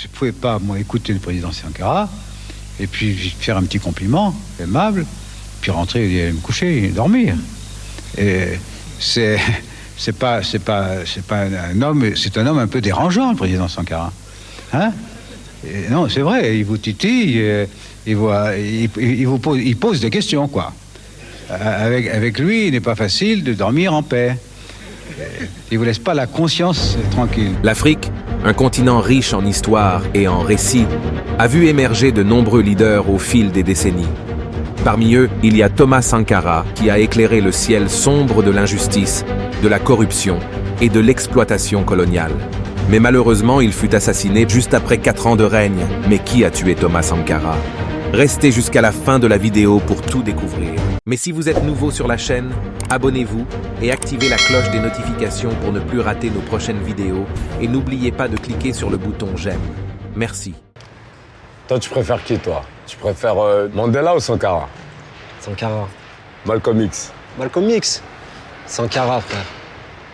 je ne pouvais pas, moi, écouter le président Sankara, et puis faire un petit compliment aimable, puis rentrer et aller me coucher et dormir. Et c'est pas un homme, c'est un homme un peu dérangeant, le président Sankara. Hein? Et non, c'est vrai, il vous titille, il pose des questions, quoi. Avec lui, il n'est pas facile de dormir en paix. Il ne vous laisse pas la conscience tranquille. L'Afrique, un continent riche en histoire et en récits, a vu émerger de nombreux leaders au fil des décennies. Parmi eux, il y a Thomas Sankara qui a éclairé le ciel sombre de l'injustice, de la corruption et de l'exploitation coloniale. Mais malheureusement, il fut assassiné juste après 4 ans de règne. Mais qui a tué Thomas Sankara? Restez jusqu'à la fin de la vidéo pour tout découvrir. Mais si vous êtes nouveau sur la chaîne, abonnez-vous et activez la cloche des notifications pour ne plus rater nos prochaines vidéos. Et n'oubliez pas de cliquer sur le bouton j'aime. Merci. Toi, tu préfères qui, toi? Tu préfères Mandela ou Sankara? Sankara. Malcolm X. Malcolm X. Sankara, frère.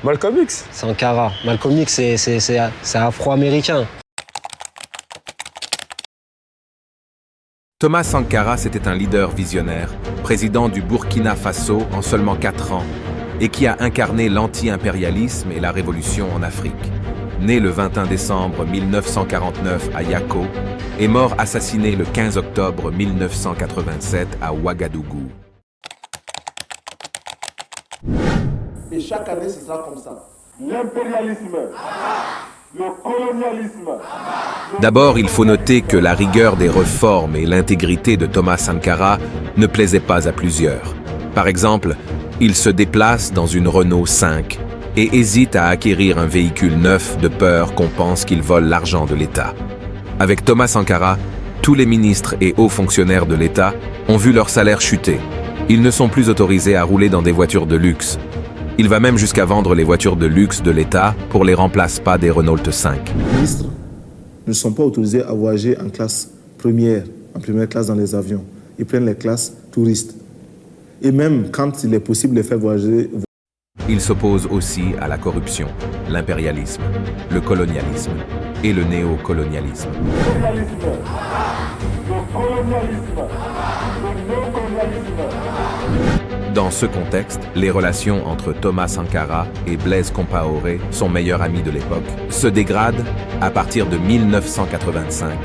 Malcolm X? Sankara. Malcolm X, c'est afro-américain. Thomas Sankara, c'était un leader visionnaire, président du Burkina Faso en seulement 4 ans, et qui a incarné l'anti-impérialisme et la révolution en Afrique. Né le 21 décembre 1949 à Yako, et mort assassiné le 15 octobre 1987 à Ouagadougou. Et chaque année, ce sera comme ça. L'impérialisme, le colonialisme. D'abord, il faut noter que la rigueur des réformes et l'intégrité de Thomas Sankara ne plaisaient pas à plusieurs. Par exemple, il se déplace dans une Renault 5 et hésite à acquérir un véhicule neuf de peur qu'on pense qu'il vole l'argent de l'État. Avec Thomas Sankara, tous les ministres et hauts fonctionnaires de l'État ont vu leur salaire chuter. Ils ne sont plus autorisés à rouler dans des voitures de luxe. Il va même jusqu'à vendre les voitures de luxe de l'État pour les remplacer par des Renault 5. Les ministres ne sont pas autorisés à voyager en classe première, en première classe dans les avions. Ils prennent les classes touristes. Et même quand il est possible de faire voyager... Il s'oppose aussi à la corruption, l'impérialisme, le colonialisme et le néocolonialisme. Dans ce contexte, les relations entre Thomas Sankara et Blaise Compaoré, son meilleur ami de l'époque, se dégradent à partir de 1985,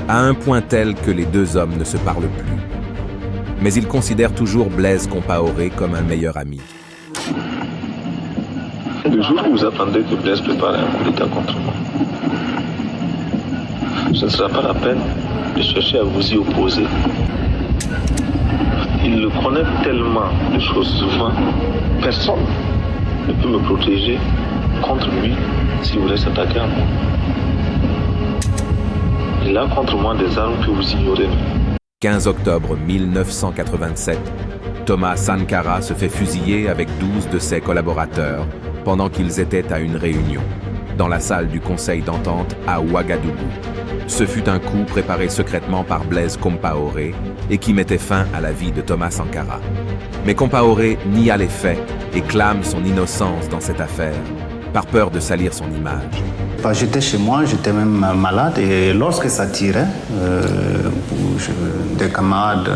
à un point tel que les deux hommes ne se parlent plus. Mais il considère toujours Blaise Compaoré comme un meilleur ami. Le jour où vous attendez que Blaise prépare un coup d'État contre moi, ce ne sera pas la peine de chercher à vous y opposer. Il le connaît tellement de choses souvent. Personne ne peut me protéger contre lui s'il voulait s'attaquer à moi. Il a contre moi des armes que vous ignorez. 15 octobre 1987, Thomas Sankara se fait fusiller avec 12 de ses collaborateurs pendant qu'ils étaient à une réunion, dans la salle du Conseil d'entente à Ouagadougou. Ce fut un coup préparé secrètement par Blaise Compaoré et qui mettait fin à la vie de Thomas Sankara. Mais Compaoré nia les faits et clame son innocence dans cette affaire, par peur de salir son image. J'étais chez moi, j'étais même malade et lorsque ça tirait, des camarades,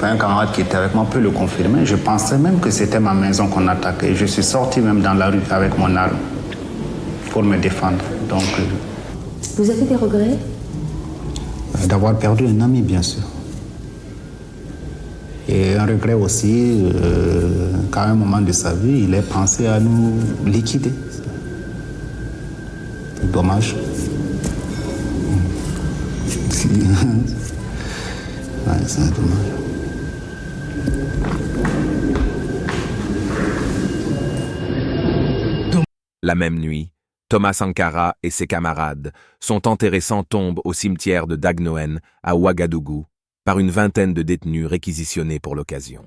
un camarade qui était avec moi peut le confirmer, je pensais même que c'était ma maison qu'on attaquait. Je suis sorti même dans la rue avec mon arme pour me défendre. Donc, vous avez des regrets? D'avoir perdu un ami, bien sûr. Et un regret aussi, qu'à un moment de sa vie, il ait pensé à nous liquider. C'est dommage. Ouais, c'est dommage. La même nuit, Thomas Sankara et ses camarades sont enterrés sans tombe au cimetière de Dagnoen, à Ouagadougou, par une vingtaine de détenus réquisitionnés pour l'occasion.